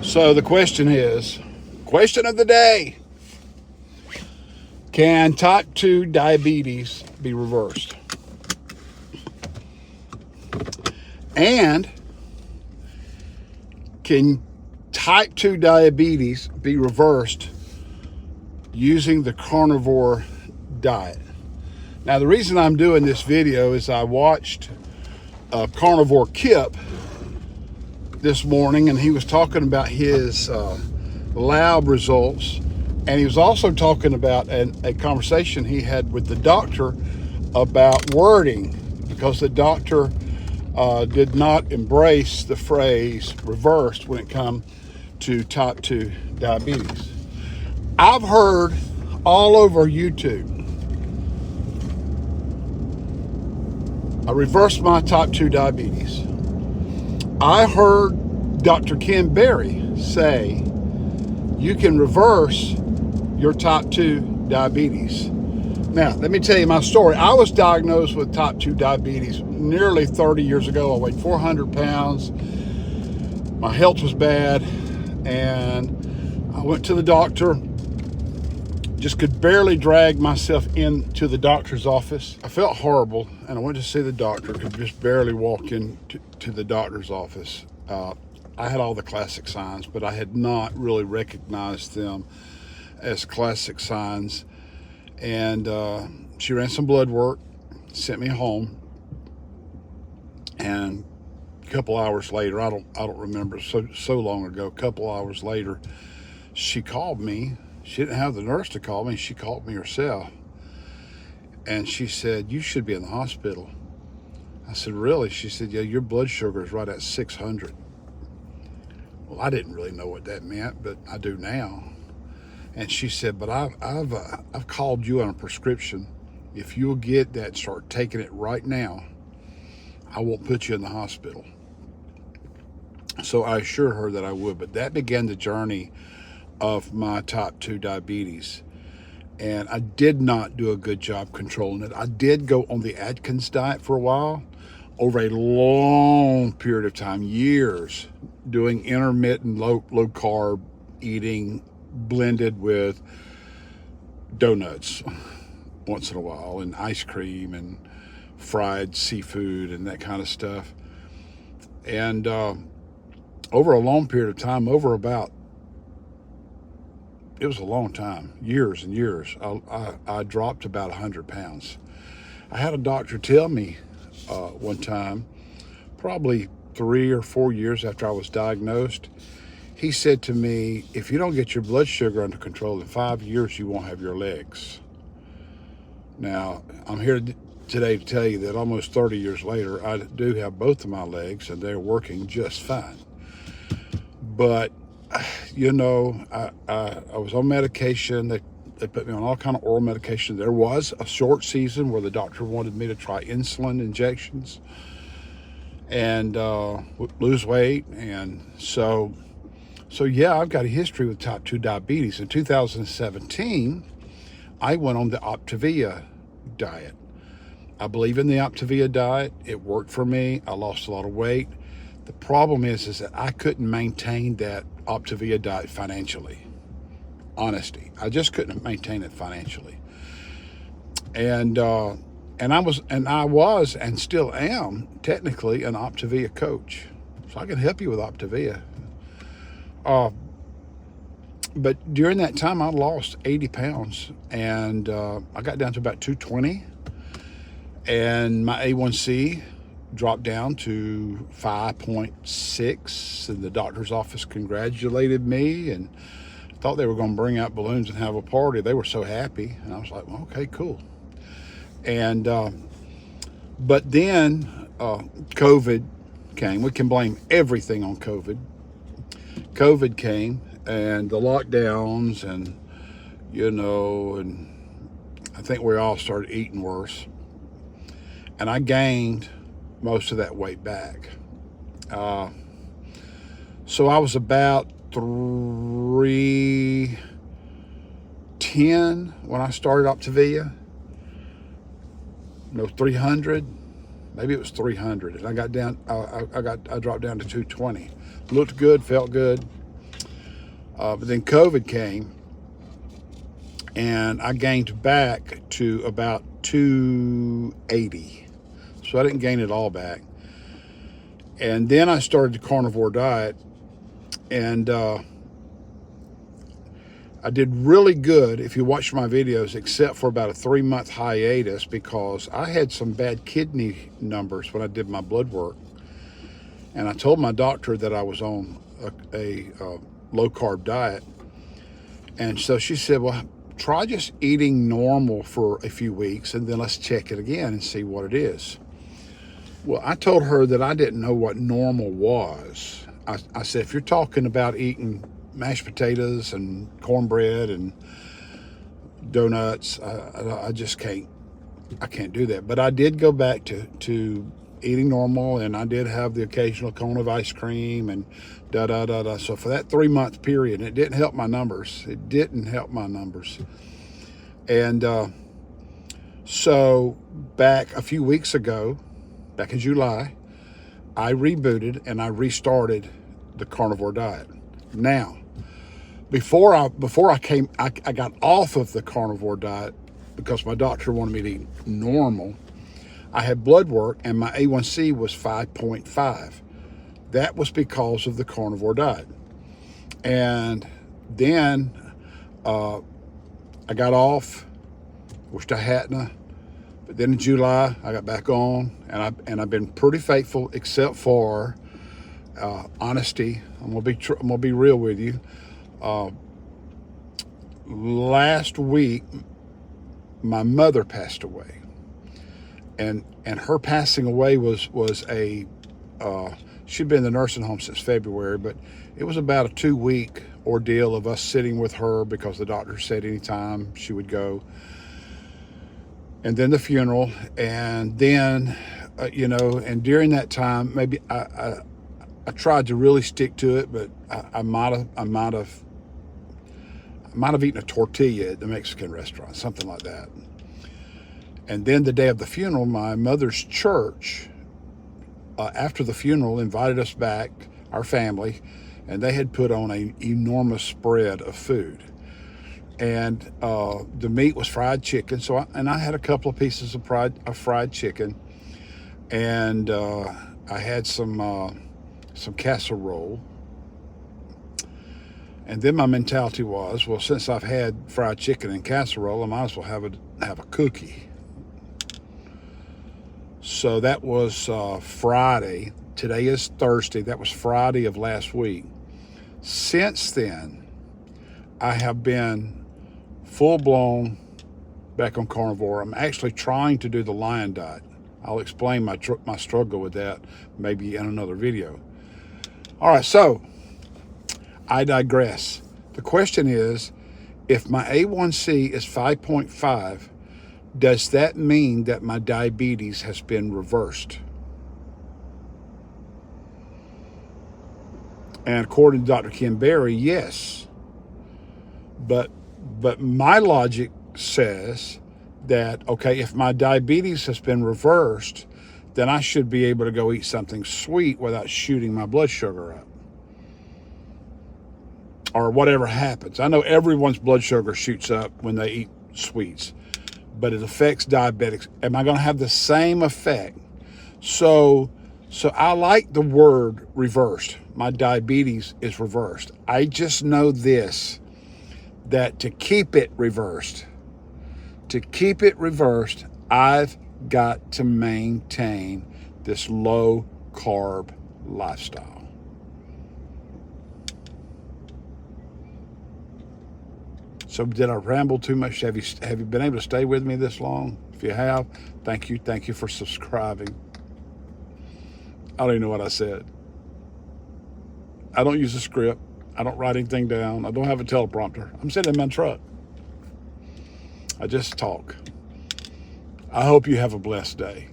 So the question of the day, can type 2 diabetes be reversed? And can type 2 diabetes be reversed using the carnivore diet? Now, the reason I'm doing this video is I watched Carnivore Kip this morning, and he was talking about his lab results, and he was also talking about a conversation he had with the doctor about wording, because the doctor did not embrace the phrase reversed when it comes to type 2 diabetes. I've heard all over YouTube, I reversed my type 2 diabetes. I heard Dr. Ken Berry say you can reverse your type 2 diabetes. Now, let me tell you my story. I was diagnosed with type 2 diabetes nearly 30 years ago. I weighed 400 pounds. My health was bad, and I went to the doctor. Just could barely drag myself into the doctor's office. I felt horrible, and I went to see the doctor. Could just barely walk into the doctor's office. I had all the classic signs, but I had not really recognized them as classic signs. And she ran some blood work, sent me home, and a couple hours later, I don't remember, so long ago, a couple hours later, she called me. She didn't have the nurse to call me. She called me herself. And she said, "You should be in the hospital." I said, "Really?" She said, "Yeah, your blood sugar is right at 600. Well, I didn't really know what that meant, but I do now. And she said, "But I've called you on a prescription. If you'll get that and start taking it right now, I won't put you in the hospital." So I assured her that I would. But that began the journey of my type 2 diabetes, and I did not do a good job controlling it. I did go on the Atkins diet for a while, over a long period of time, years, doing intermittent low carb eating blended with donuts once in a while, and ice cream and fried seafood and that kind of stuff. And over a long period of time, it was a long time, years and years, I dropped about 100 pounds. I had a doctor tell me one time, probably 3 or 4 years after I was diagnosed, he said to me, "If you don't get your blood sugar under control in 5 years, you won't have your legs." Now, I'm here today to tell you that almost 30 years later, I do have both of my legs, and they're working just fine. But you know, I was on medication. They put me on all kind of oral medication. There was a short season where the doctor wanted me to try insulin injections and lose weight. And so yeah, I've got a history with type 2 diabetes. In 2017, I went on the Optavia diet. I believe in the Optavia diet. It worked for me. I lost a lot of weight. The problem is that I couldn't maintain that Optavia diet financially. Honesty, I just couldn't maintain it financially. And I was and still am technically an Optavia coach, so I can help you with Optavia. But during that time, I lost 80 pounds, and I got down to about 220, and my A1C dropped down to 5.6, and the doctor's office congratulated me and thought they were going to bring out balloons and have a party. They were so happy, and I was like, well, okay, cool. And but then COVID came. We can blame everything on COVID. COVID came, and the lockdowns, and and I think we all started eating worse, and I gained most of that weight back. So I was about 310 when I started Optavia. No, 300. Maybe it was 300, and I got down. I dropped down to 220. Looked good, felt good, But then COVID came, and I gained back to about 280. So I didn't gain it all back. And then I started the carnivore diet, and I did really good if you watch my videos, except for about a 3-month hiatus because I had some bad kidney numbers when I did my blood work. And I told my doctor that I was on a low-carb diet. And so she said, well, try just eating normal for a few weeks, and then let's check it again and see what it is. Well, I told her that I didn't know what normal was. I said, if you're talking about eating mashed potatoes and cornbread and donuts, I just can't do that. But I did go back to eating normal, and I did have the occasional cone of ice cream and da-da-da-da. So for that 3-month period, it didn't help my numbers. It didn't help my numbers. And so back a few weeks ago, back in July, I rebooted and I restarted the carnivore diet. Now, before I got off of the carnivore diet because my doctor wanted me to eat normal. I had blood work and my A1C was 5.5. That was because of the carnivore diet. And then I got off, wished I hadn't. But then in July, I got back on, and I've been pretty faithful, except for honesty. I'm gonna be real with you. Last week, my mother passed away, and her passing away was a she'd been in the nursing home since February, but it was about a 2-week ordeal of us sitting with her because the doctor said anytime she would go. And then the funeral, and then, and during that time, maybe I tried to really stick to it, but I might have eaten a tortilla at the Mexican restaurant, something like that. And then the day of the funeral, my mother's church, after the funeral, invited us back, our family, and they had put on an enormous spread of food. And the meat was fried chicken. So I had a couple of pieces of fried chicken, and I had some casserole. And then my mentality was, well, since I've had fried chicken and casserole, I might as well have a cookie. So that was Friday. Today is Thursday. That was Friday of last week. Since then, I have been full-blown back on carnivore. I'm actually trying to do the lion diet. I'll explain my struggle with that maybe in another video. All right, so I digress. The question is, if my A1C is 5.5, does that mean that my diabetes has been reversed? And according to Dr. Ken Berry, yes. But my logic says that, okay, if my diabetes has been reversed, then I should be able to go eat something sweet without shooting my blood sugar up. Or whatever happens. I know everyone's blood sugar shoots up when they eat sweets, but it affects diabetics. Am I going to have the same effect? So I like the word reversed. My diabetes is reversed. I just know this, that to keep it reversed, I've got to maintain this low carb lifestyle. So did I ramble too much? Have you been able to stay with me this long? If you have, thank you. Thank you for subscribing. I don't even know what I said. I don't use a script. I don't write anything down. I don't have a teleprompter. I'm sitting in my truck. I just talk. I hope you have a blessed day.